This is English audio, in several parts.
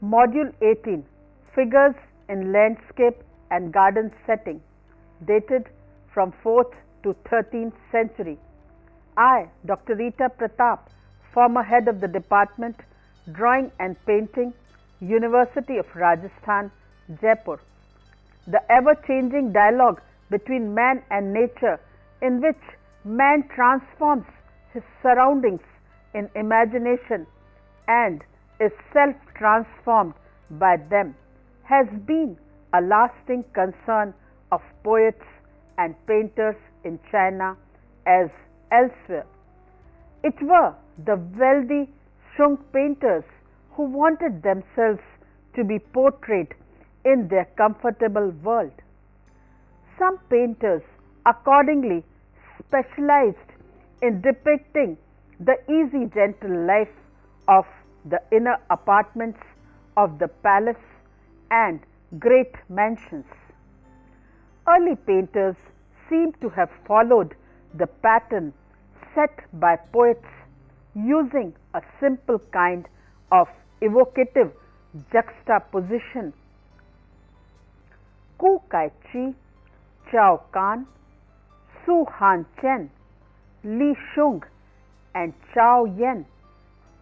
Module 18, Figures in Landscape and Garden Setting, dated from 4th to 13th century. I, Dr. Rita Pratap, former head of the Department, Drawing and Painting, University of Rajasthan, Jaipur. The ever-changing dialogue between man and nature, in which man transforms his surroundings in imagination and is self-transformed by them, has been a lasting concern of poets and painters in China as elsewhere. It were the wealthy Shung painters who wanted themselves to be portrayed in their comfortable world. Some painters accordingly specialized in depicting the easy, gentle life of the inner apartments of the palace and great mansions. Early painters seem to have followed the pattern set by poets, using a simple kind of evocative juxtaposition. Ku Kai Chi, Chao Kan, Su Han Chen, Li Shung, and Chao Yen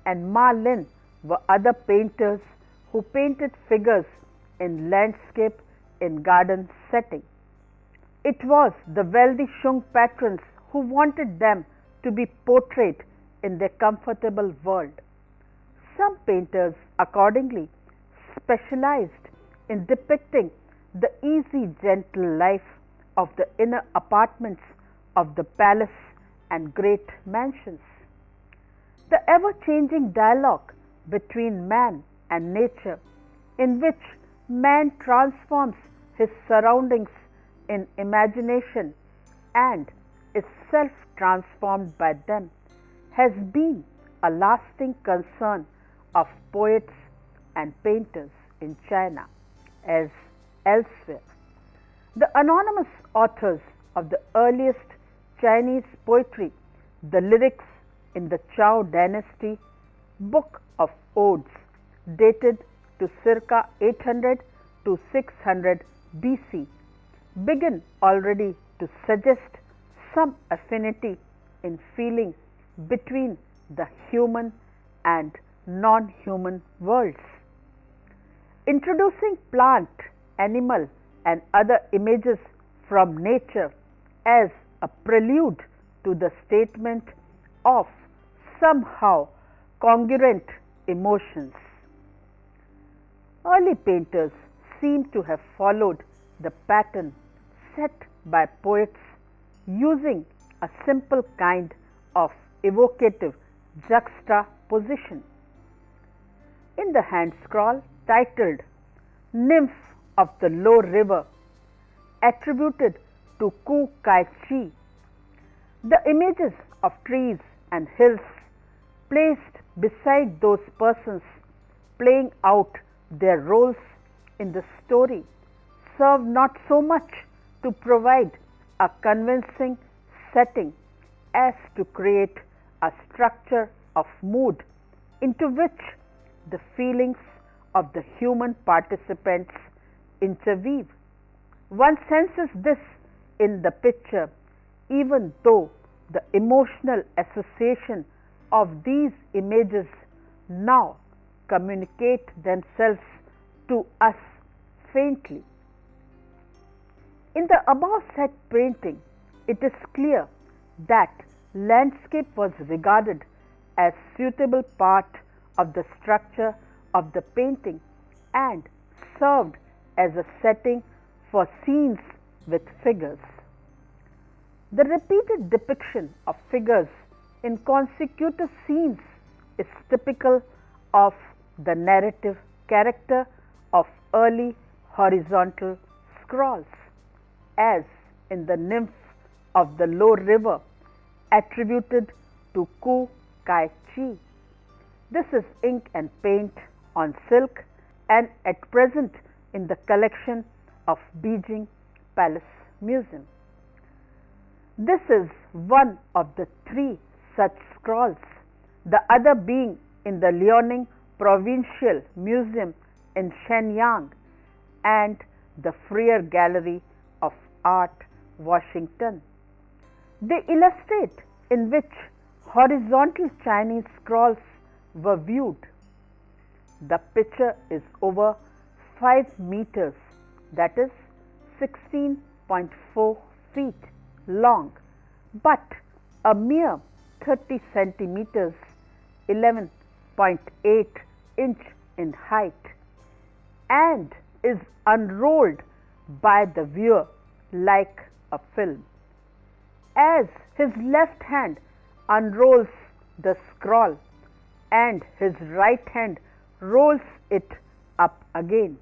and Ma Lin were other painters who painted figures in landscape in garden setting. It was the wealthy Shung patrons who wanted them to be portrayed in their comfortable world. Some painters accordingly specialized in depicting the easy, gentle life of the inner apartments of the palace and great mansions. The ever-changing dialogue between man and nature, in which man transforms his surroundings in imagination and is self-transformed by them, has been a lasting concern of poets and painters in China as elsewhere. The anonymous authors of the earliest Chinese poetry, the lyrics in the Chao Dynasty Book of Odes, dated to circa 800 to 600 BC, begin already to suggest some affinity in feeling between the human and non-human worlds. Introducing plant, animal, and other images from nature as a prelude to the statement of somehow congruent emotions. Early painters seem to have followed the pattern set by poets, using a simple kind of evocative juxtaposition. In the hand scroll titled Nymph of the Low River, attributed to Ku Kai Chi, the images of trees and hills placed beside those persons playing out their roles in the story serve not so much to provide a convincing setting as to create a structure of mood into which the feelings of the human participants interweave. One senses this in the picture, even though the emotional association of these images now communicate themselves to us faintly. In the above said painting, it is clear that landscape was regarded as suitable part of the structure of the painting and served as a setting for scenes with figures. The repeated depiction of figures in consecutive scenes is typical of the narrative character of early horizontal scrolls, as in the Nymph of the Low River, attributed to Ku Kai Chi. This is ink and paint on silk and at present in the collection of Beijing Palace Museum. This is one of the three such scrolls, the other being in the Liaoning Provincial Museum in Shenyang and the Freer Gallery of Art, Washington. They illustrate in which horizontal Chinese scrolls were viewed. The picture is over 5 meters, that is 16.4 feet long, but a mere 30 centimeters, 11.8 inch in height, and is unrolled by the viewer like a film. As his left hand unrolls the scroll and his right hand rolls it up again,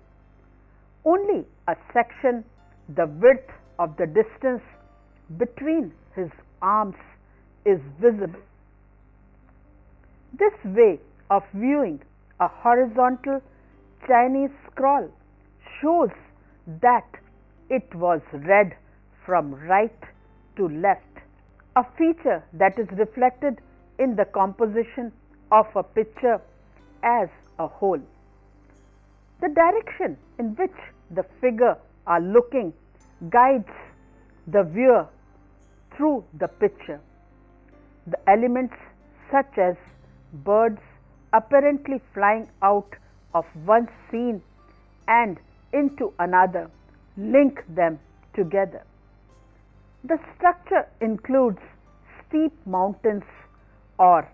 only a section the width of the distance between his arms is visible. This way of viewing a horizontal Chinese scroll shows that it was read from right to left, a feature that is reflected in the composition of a picture as a whole. The direction in which the figures are looking guides the viewer through the picture. The elements such as birds apparently flying out of one scene and into another link them together. The structure includes steep mountains or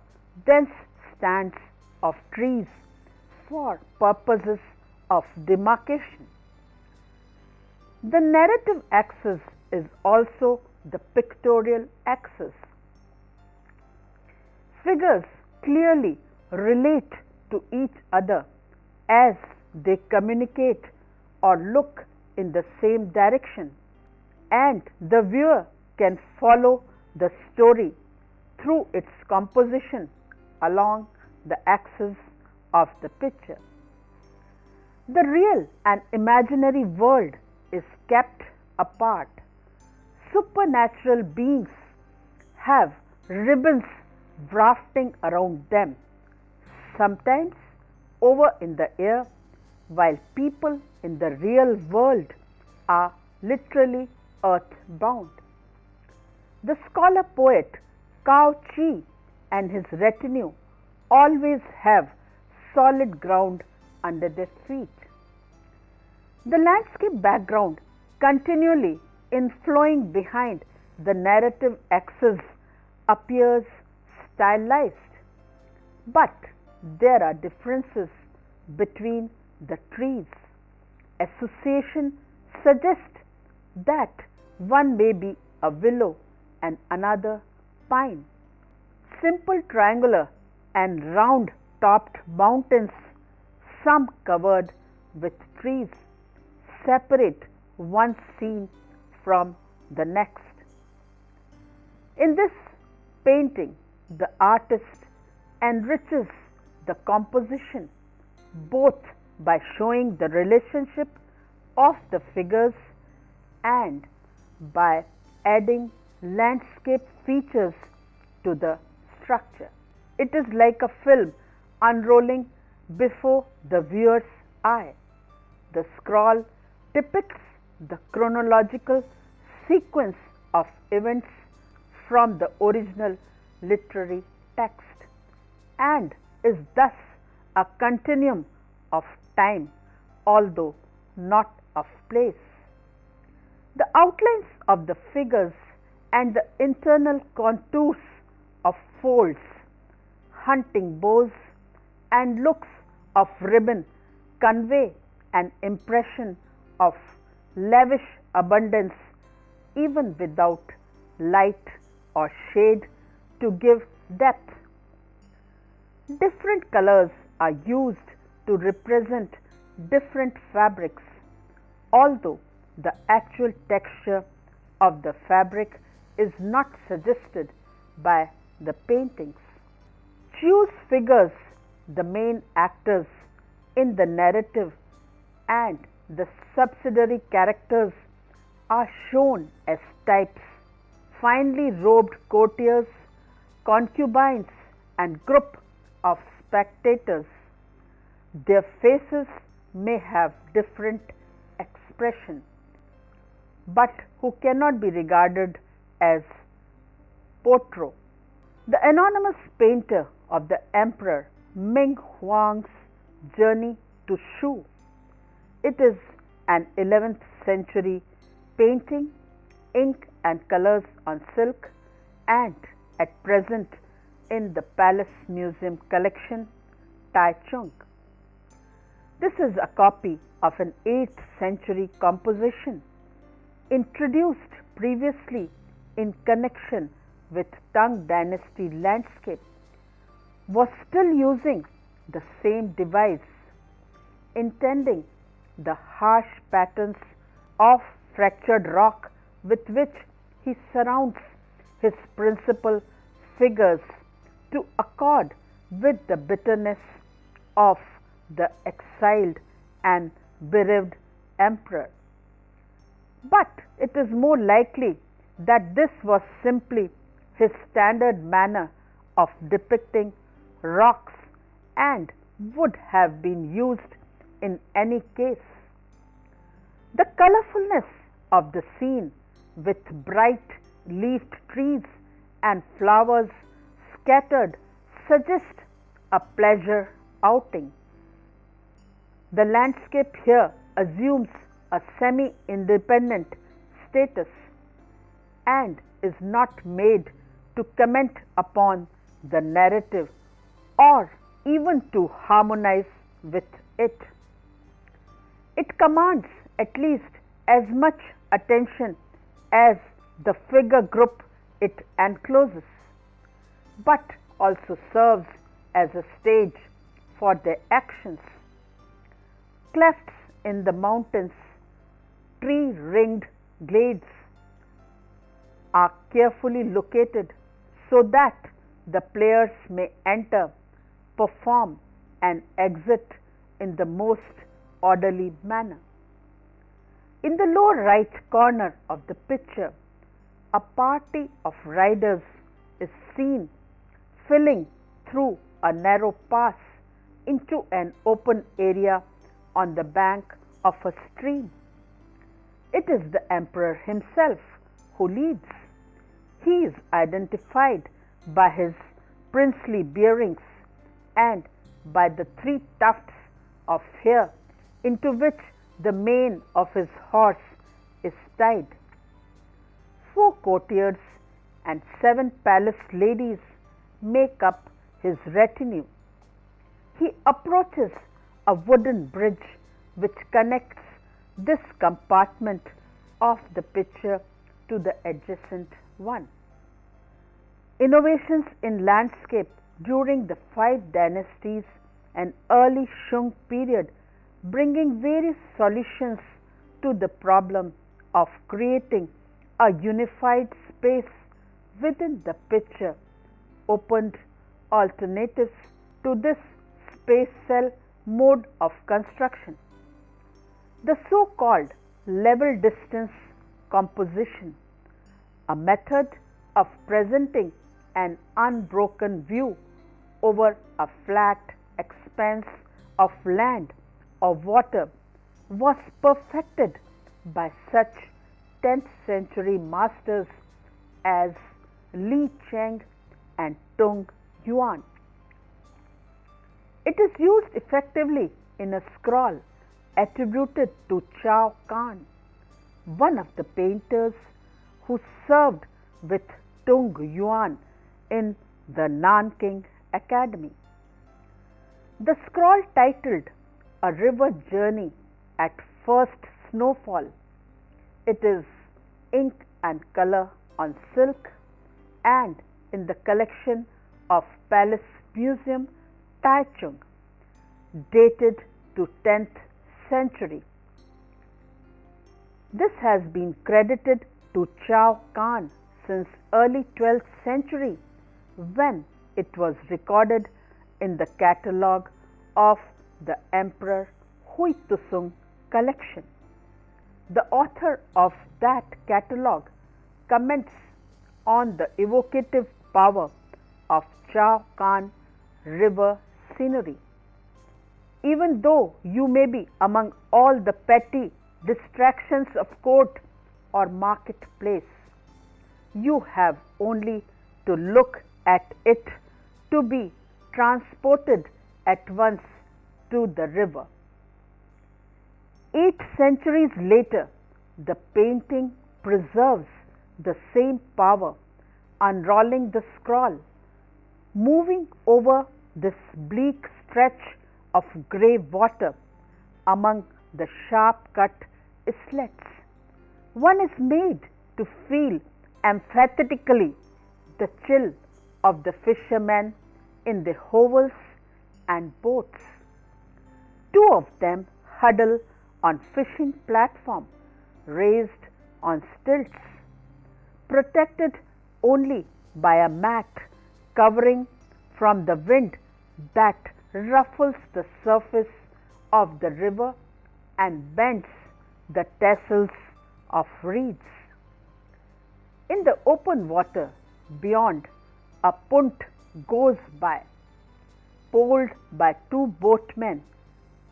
dense stands of trees for purposes of demarcation. The narrative axis is also the pictorial axis. Figures clearly relate to each other as they communicate or look in the same direction, and the viewer can follow the story through its composition along the axis of the picture. The real and imaginary world is kept apart. Supernatural beings have ribbons wafting around them, sometimes over in the air, while people in the real world are literally earthbound. The scholar poet Cao Chi and his retinue always have solid ground under their feet. The landscape background continually inflowing behind the narrative axis appears stylized, but there are differences between the trees. Association suggests that one may be a willow and another pine. Simple triangular and round topped mountains, some covered with trees, separate one scene from the next. In this painting, the artist enriches the composition both by showing the relationship of the figures and by adding landscape features to the structure. It is like a film unrolling before the viewer's eye. The scroll depicts the chronological sequence of events from the original literary text and is thus a continuum of time, although not of place. The outlines of the figures and the internal contours of folds, hunting bows, and looks of ribbon convey an impression of lavish abundance even without light or shade to give depth. Different colors are used to represent different fabrics, although the actual texture of the fabric is not suggested by the paintings. Choose figures, the main actors in the narrative, and the subsidiary characters are shown as types, finely robed courtiers, concubines, and group of spectators. Their faces may have different expression, but who cannot be regarded as portrait. The anonymous painter of the Emperor Ming Huang's Journey to Shu. It is an 11th century painting, ink and colors on silk, and at present in the Palace Museum collection, Taichung. This is a copy of an 8th century composition introduced previously in connection with Tang Dynasty landscape, was still using the same device, intending the harsh patterns of fractured rock with which he surrounds his principal figures to accord with the bitterness of the exiled and bereaved emperor. But it is more likely that this was simply his standard manner of depicting rocks and would have been used in any case. The colorfulness of the scene with bright leafed trees and flowers scattered suggests a pleasure outing. The landscape here assumes a semi-independent status and is not made to comment upon the narrative or even to harmonize with it. It commands at least as much attention as the figure group it encloses, but also serves as a stage for their actions. Clefts in the mountains, tree-ringed glades are carefully located so that the players may enter, perform and exit in the most orderly manner. In the lower right corner of the picture, a party of riders is seen filing through a narrow pass into an open area on the bank of a stream. It is the emperor himself who leads. He is identified by his princely bearings and by the 3 tufts of hair into which the mane of his horse is tied. 4 courtiers and 7 palace ladies make up his retinue. He approaches a wooden bridge which connects this compartment of the picture to the adjacent one. Innovations in landscape during the 5 dynasties and early Shung period, bringing various solutions to the problem of creating a unified space within the picture, opened alternatives to this space cell mode of construction. The so-called level distance composition, a method of presenting an unbroken view over a flat expanse of land or water, was perfected by such 10th century masters as Li Cheng and Tung Yuan. It is used effectively in a scroll attributed to Chao Kan, one of the painters who served with Tung Yuan in the Nanking Academy. The scroll titled A River Journey at First Snowfall. It is ink and color on silk and in the collection of Palace Museum, Taichung, dated to 10th century. This has been credited to Chao Kan since early 12th century, when it was recorded in the catalogue of the Emperor Huitusung collection. The author of that catalogue comments on the evocative power of Chao Kan river scenery. even though you may be among all the petty distractions of court or marketplace. You have only to look at it to be transported at once to the river. 8 centuries later, the painting preserves the same power, unrolling the scroll, moving over this bleak stretch of grey water among the sharp-cut islets. One is made to feel emphatically the chill of the fishermen in the hovels and boats. Two of them huddle on fishing platform raised on stilts, protected only by a mat covering from the wind that ruffles the surface of the river and bends the tassels of reeds. In the open water beyond, a punt goes by, poled by two boatmen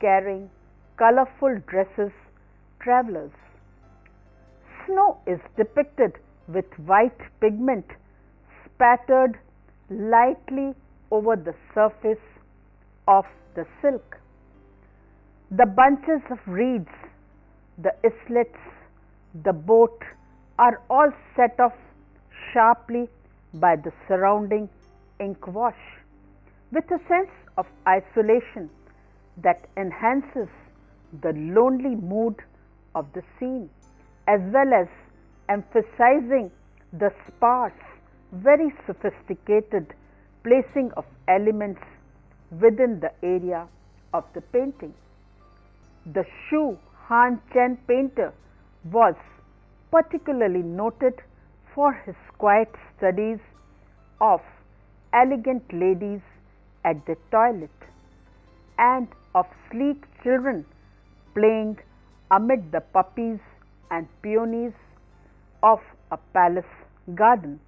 carrying colorful dresses travelers. Snow is depicted with white pigment spattered lightly over the surface of the silk. The bunches of reeds, the islets, the boat are all set off sharply by the surrounding ink wash, with a sense of isolation that enhances the lonely mood of the scene, as well as emphasizing the sparse, very sophisticated placing of elements within the area of the painting. The Shu Han Chen painter was particularly noted for his quiet studies of elegant ladies at the toilet and of sleek children playing amid the poppies and peonies of a palace garden.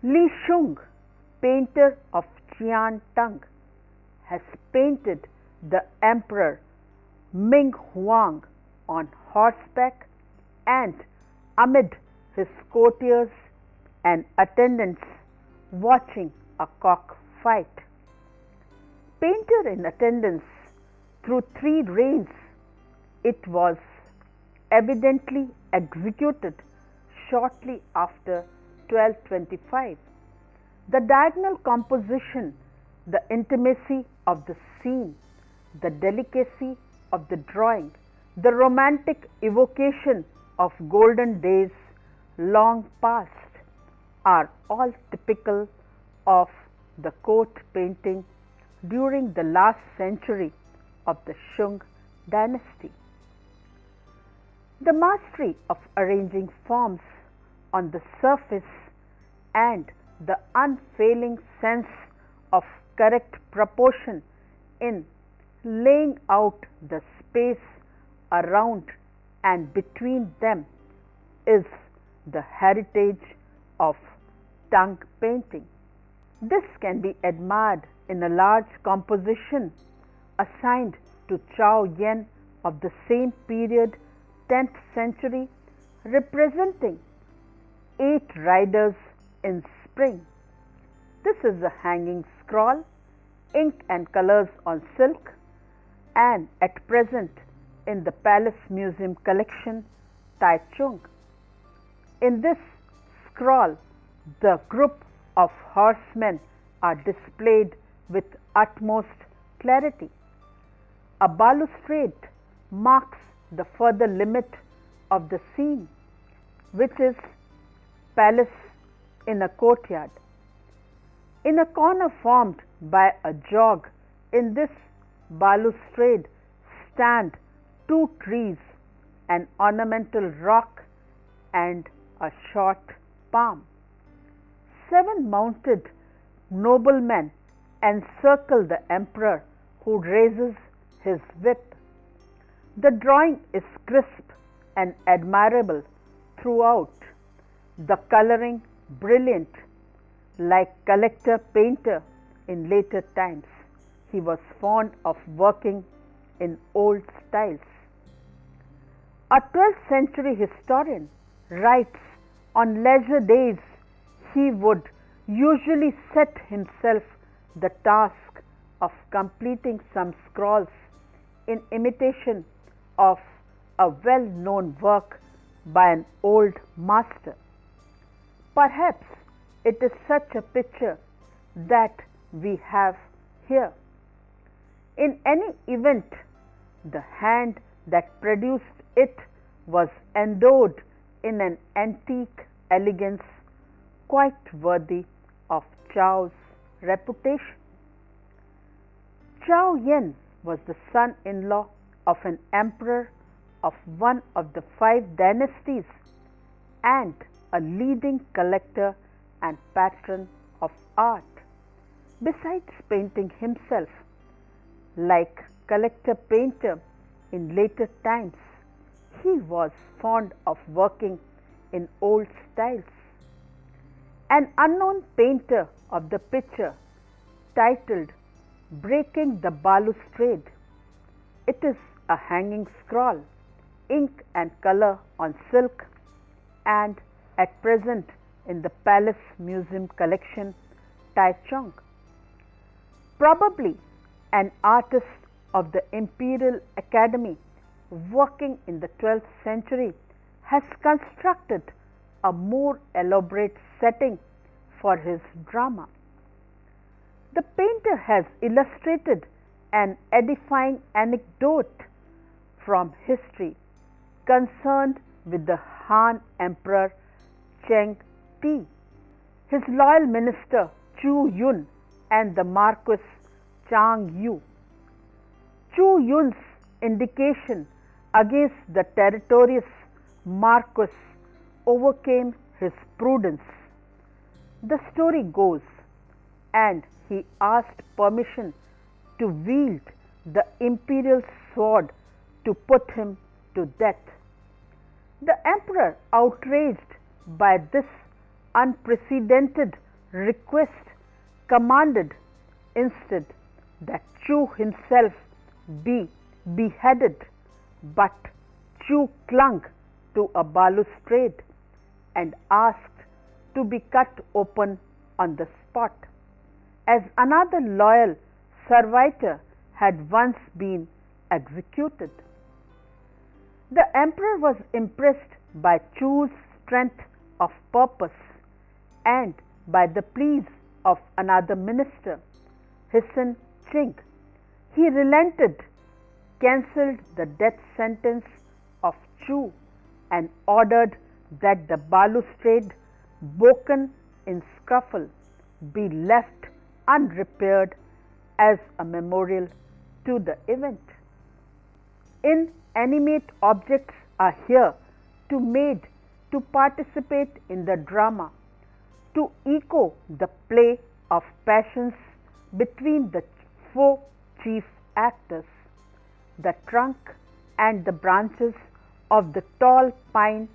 Li Shung, painter of Qian Tang, has painted the Emperor Ming Huang on horseback and amid his courtiers and attendants watching a cock fight. Painter in attendance through 3 reigns, it was evidently executed shortly after 1225. The diagonal composition, the intimacy of the scene, the delicacy of the drawing, the romantic evocation of golden days long past are all typical of the court painting during the last century of the Shung dynasty. The mastery of arranging forms on the surface and the unfailing sense of correct proportion in laying out the space around and between them is the heritage of Tang painting. This can be admired in a large composition assigned to Chao Yen of the same period, 10th century, representing 8 riders in spring. This is a hanging scroll, ink and colors on silk, and at present in the Palace Museum collection, Taichung. In this scroll, the group of horsemen are displayed with utmost clarity. A balustrade marks the further limit of the scene, which is palace in a courtyard. In a corner formed by a jog, in this balustrade stand 2 trees, an ornamental rock and a short palm. 7 mounted noblemen encircle the emperor, who raises his whip. The drawing is crisp and admirable throughout, the coloring brilliant, like collector painter in later times, he was fond of working in old styles. A 12th century historian writes on leisure days he would usually set himself the task of completing some scrolls in imitation of a well known work by an old master. Perhaps it is such a picture that we have here. In any event, the hand that produced it was endowed in an antique elegance quite worthy of Chow's reputation. Chow Yen was the son-in-law of an emperor of one of the 5 dynasties and a leading collector and patron of art. Besides painting himself, like collector painter in later times, he was fond of working in old styles. An unknown painter of the picture titled Breaking the Balustrade. It is a hanging scroll, ink and color on silk, and at present in the Palace Museum collection, Taichung. Probably an artist of the Imperial Academy working in the 12th century has constructed a more elaborate setting for his drama. The painter has illustrated an edifying anecdote from history concerned with the Han Emperor Cheng Ti, his loyal minister Chu Yun, and the Marquis Chang Yu. Chu Yun's indication against the territorious Marquis overcame his prudence. The story goes, and he asked permission to wield the imperial sword to put him to death. The emperor, outraged by this unprecedented request, commanded instead that Chu himself be beheaded, but Chu clung to a balustrade and asked to be cut open on the spot, as another loyal servitor had once been executed. The emperor was impressed by Chu's strength of purpose and by the pleas of another minister, Hissen Ching. He relented, cancelled the death sentence of Chu, and ordered that the balustrade, broken in scuffle, be left unrepaired as a memorial to the event. Inanimate objects are here made to participate in the drama, to echo the play of passions between the 4 chief actors. The trunk and the branches of the tall pine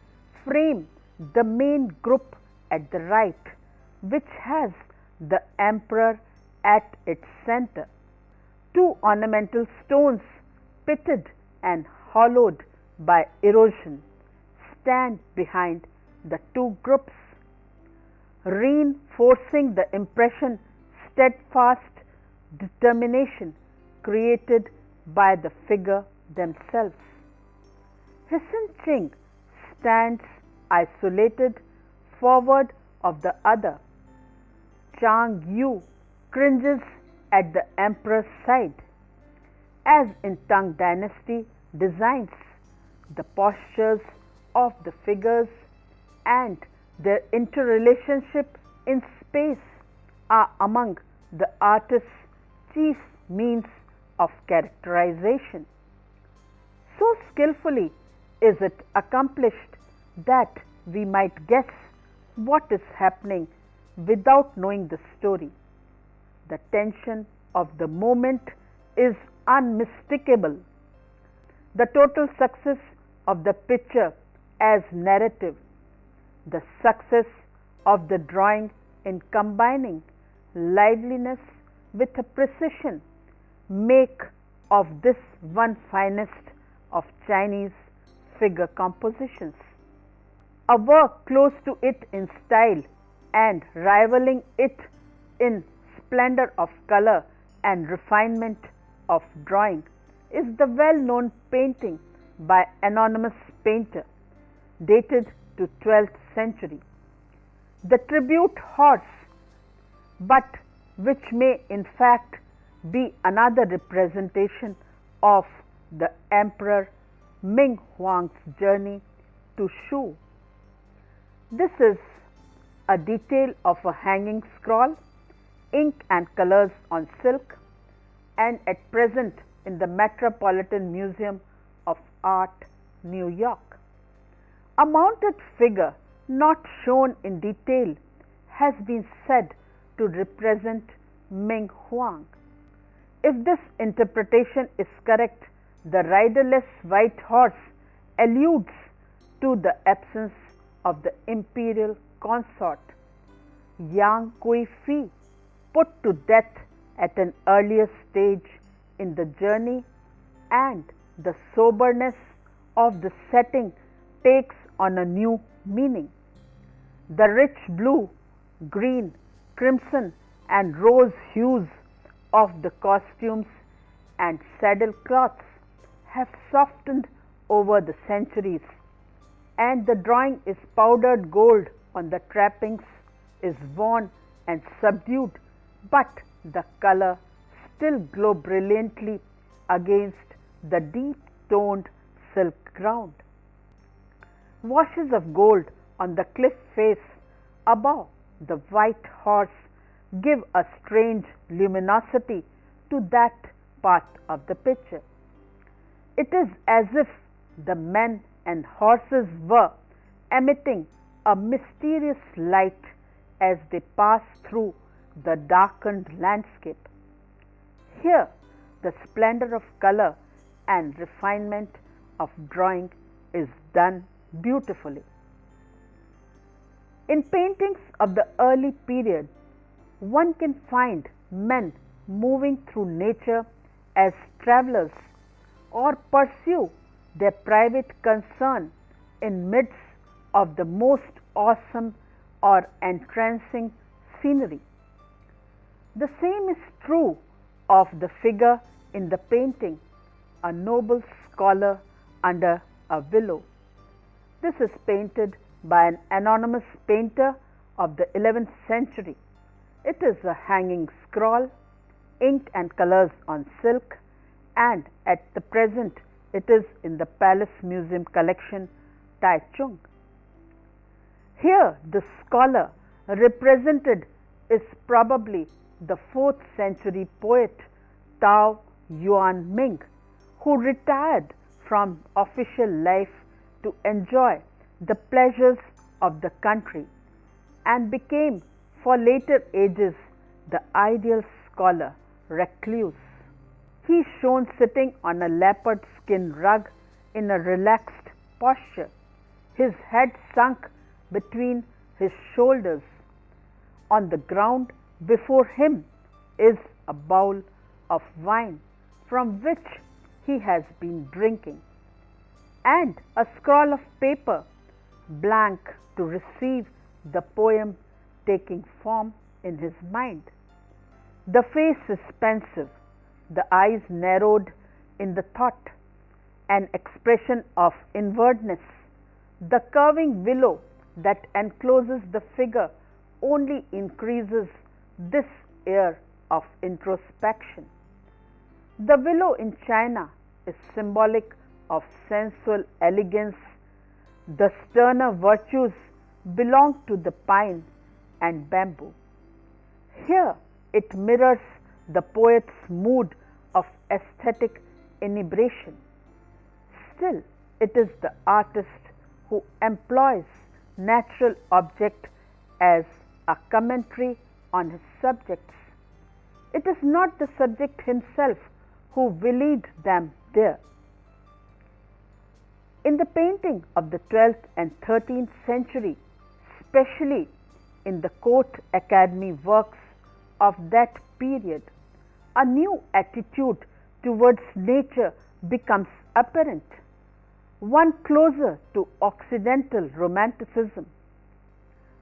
frame the main group at the right, which has the emperor at its center. 2 ornamental stones, pitted and hollowed by erosion, stand behind the 2 groups, reinforcing the impression steadfast determination created by the figure themselves. Hissen Ching stands isolated forward of the other. Chang Yu cringes at the emperor's side. As in Tang Dynasty designs, the postures of the figures and their interrelationship in space are among the artist's chief means of characterization. So skillfully is it accomplished that we might guess what is happening without knowing the story. The tension of the moment is unmistakable. The total success of the picture as narrative, the success of the drawing in combining liveliness with a precision make of this one finest of Chinese figure compositions. A work close to it in style and rivaling it in splendor of color and refinement of drawing is the well-known painting by anonymous painter dated to 12th century, the tribute horse, but which may in fact be another representation of the Emperor Ming Huang's journey to Shu. This is a detail of a hanging scroll, ink and colors on silk, and at present in the Metropolitan Museum of Art, New York. A mounted figure not shown in detail has been said to represent Ming Huang. If this interpretation is correct, the riderless white horse alludes to the absence of the imperial consort, Yang Kui Fi, put to death at an earlier stage in the journey, and the soberness of the setting takes on a new meaning. The rich blue, green, crimson and rose hues of the costumes and saddle cloths have softened over the centuries, and the drawing is powdered gold on the trappings is worn and subdued, but the color still glow brilliantly against the deep toned silk ground. Washes of gold on the cliff face above the white horse give a strange luminosity to that part of the picture. It is as if the men and horses were emitting a mysterious light as they pass through the darkened landscape. Here, the splendor of color and refinement of drawing is done beautifully. In paintings of the early period, one can find men moving through nature as travelers or pursue their private concern in midst of the most awesome or entrancing scenery. The same is true of the figure in the painting, a noble scholar under a willow. This is painted by an anonymous painter of the 11th century. It is a hanging scroll, ink and colors on silk, and at the present it is in the Palace Museum collection, Taichung. Here the scholar represented is probably the 4th century poet Tao Yuan Ming, who retired from official life to enjoy the pleasures of the country and became for later ages the ideal scholar recluse. He is shown sitting on a leopard skin rug in a relaxed posture, his head sunk between his shoulders. On the ground before him is a bowl of wine from which he has been drinking, and a scroll of paper blank to receive the poem taking form in his mind. The face is pensive, the eyes narrowed in the thought, an expression of inwardness. The curving willow that encloses the figure only increases this air of introspection. The willow in China is symbolic of sensual elegance. The sterner virtues belong to the pine and bamboo. Here it mirrors the poet's mood of aesthetic inebriation. Still, it is the artist who employs natural object as a commentary on his subjects. It is not the subject himself who willed them there. In the painting of the 12th and 13th century, especially in the court academy works of that period, a new attitude towards nature becomes apparent, one closer to Occidental romanticism.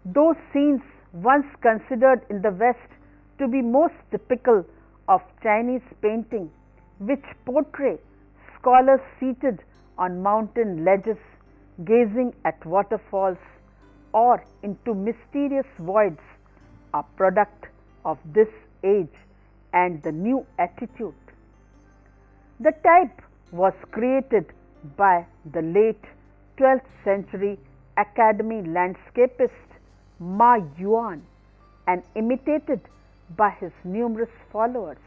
Those scenes once considered in the West to be most typical of Chinese painting, which portray scholars seated on mountain ledges, gazing at waterfalls or into mysterious voids, are product of this age and the new attitude. The type was created by the late 12th century Academy landscapist Ma Yuan and imitated by his numerous followers.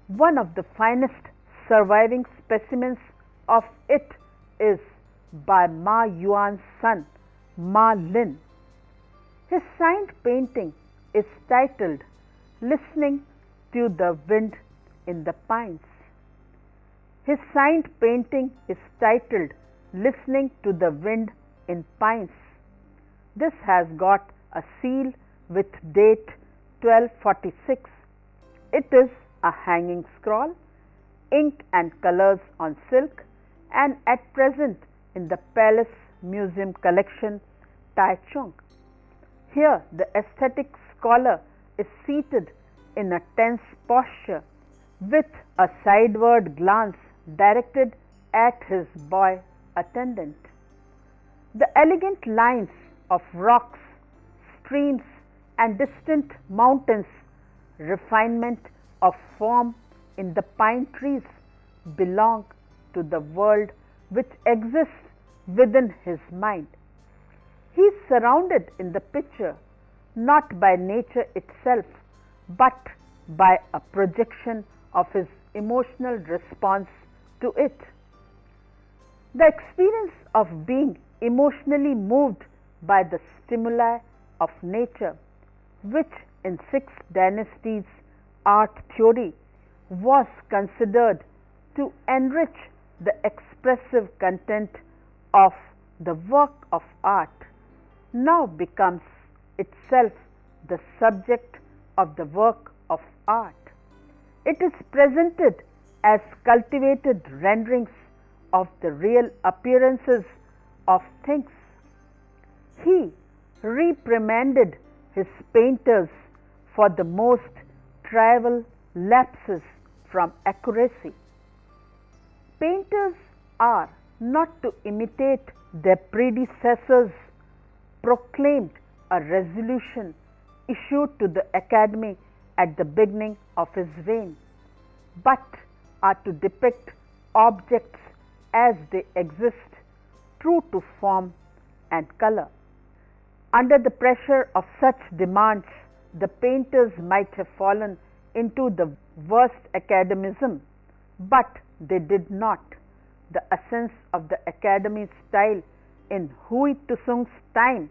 One of the finest surviving specimens of it is by Ma Yuan's son Ma Lin. His signed painting is titled Listening to the Wind in the Pines. His signed painting is titled Listening to the Wind in Pines. This has got a seal with date 1246. It is a hanging scroll, ink and colors on silk, and at present in the Palace Museum collection, Taichung. Here the aesthetic scholar is seated in a tense posture with a sideward glance directed at his boy attendant. The elegant lines of rocks, streams, and distant mountains, refinement of form in the pine trees belong to the world which exists within his mind. He is surrounded in the picture not by nature itself, but by a projection of his emotional response to it. The experience of being emotionally moved by the stimuli of nature, which in 6 dynasties art theory was considered to enrich the expressive content of the work of art, now becomes itself the subject of the work of art. It is presented as cultivated renderings of the real appearances of things. He reprimanded his painters for the most trivial lapses from accuracy. Painters are not to imitate their predecessors, proclaimed a resolution issued to the Academy at the beginning of his reign, but are to depict objects as they exist, true to form and color. Under the pressure of such demands, the painters might have fallen into the worst academism, but they did not. The essence of the Academy's style in Hui Tusung's time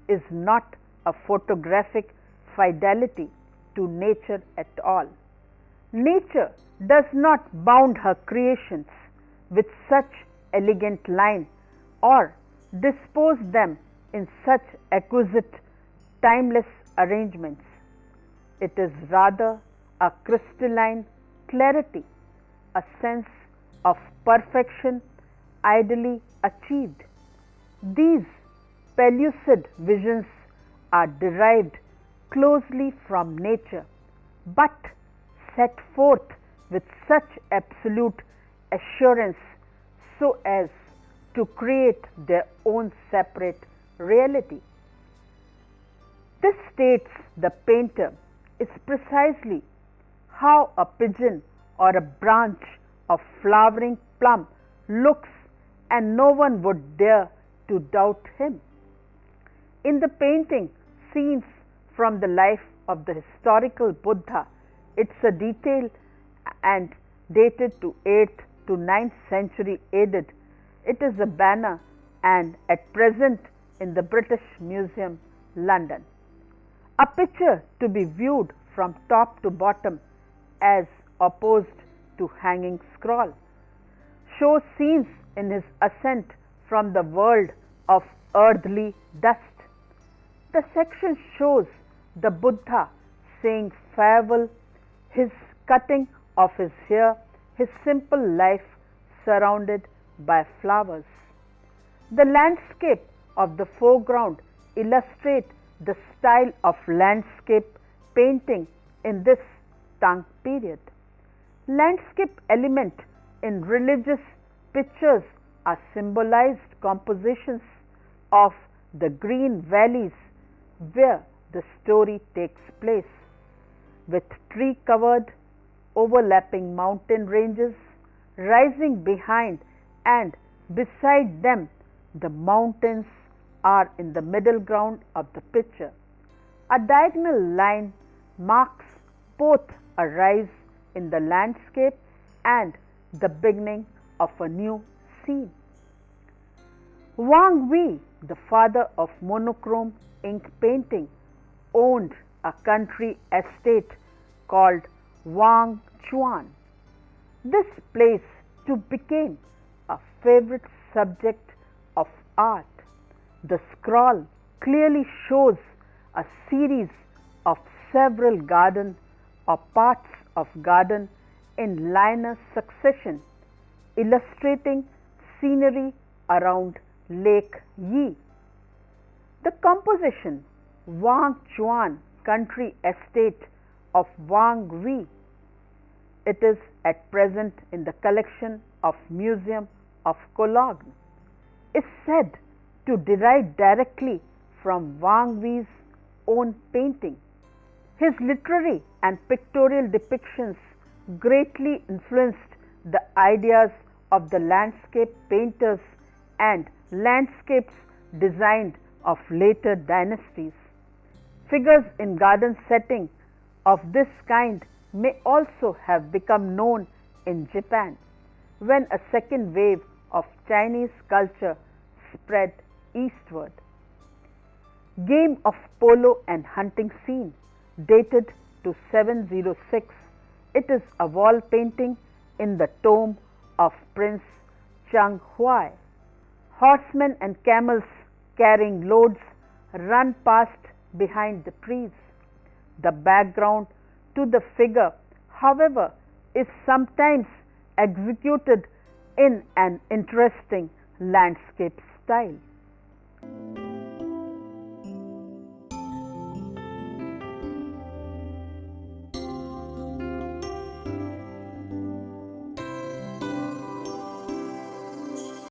is not a photographic fidelity to nature at all. Nature does not bound her creations with such elegant line or dispose them in such exquisite, timeless arrangements. It is rather a crystalline clarity, a sense of perfection ideally achieved. These pellucid visions are derived closely from nature, but set forth with such absolute assurance so as to create their own separate reality. This states the painter is precisely how a pigeon or a branch of flowering plum looks, and no one would dare to doubt him. In the painting Scenes from the Life of the Historical Buddha, it's a detail and dated to 8th to 9th century AD. It is a banner and at present in the British Museum, London. A picture to be viewed from top to bottom as opposed to hanging scroll shows scenes in his ascent from the world of earthly dust. The section shows the Buddha saying farewell his cutting of his hair, his simple life surrounded by flowers. The landscape of the foreground illustrate the style of landscape painting in this Tang period. Landscape element in religious pictures are symbolized compositions of the green valleys where the story takes place, with tree-covered, overlapping mountain ranges rising behind and beside them. The mountains are in the middle ground of the picture. A diagonal line marks both a rise in the landscape and the beginning of a new scene. Wang Wei, the father of monochrome ink painting, owned a country estate called Wang Chuan. This place too became a favorite subject of art. The scroll clearly shows a series of several gardens or parts of garden in linear succession, illustrating scenery around Lake Yi. The composition Wang Chuan Country Estate of Wang Wei. It is at present in the collection of Museum of Cologne, is said to derive directly from Wang Wei's own painting. His literary and pictorial depictions greatly influenced the ideas of the landscape painters and landscapes designed of later dynasties. Figures in garden setting of this kind may also have become known in Japan when a second wave of Chinese culture spread eastward. Game of polo and hunting scene dated to 706. It is a wall painting in the tomb of Prince Chang Huai. Horsemen and camels carrying loads run past behind the trees. The background to the figure, however, is sometimes executed in an interesting landscape style.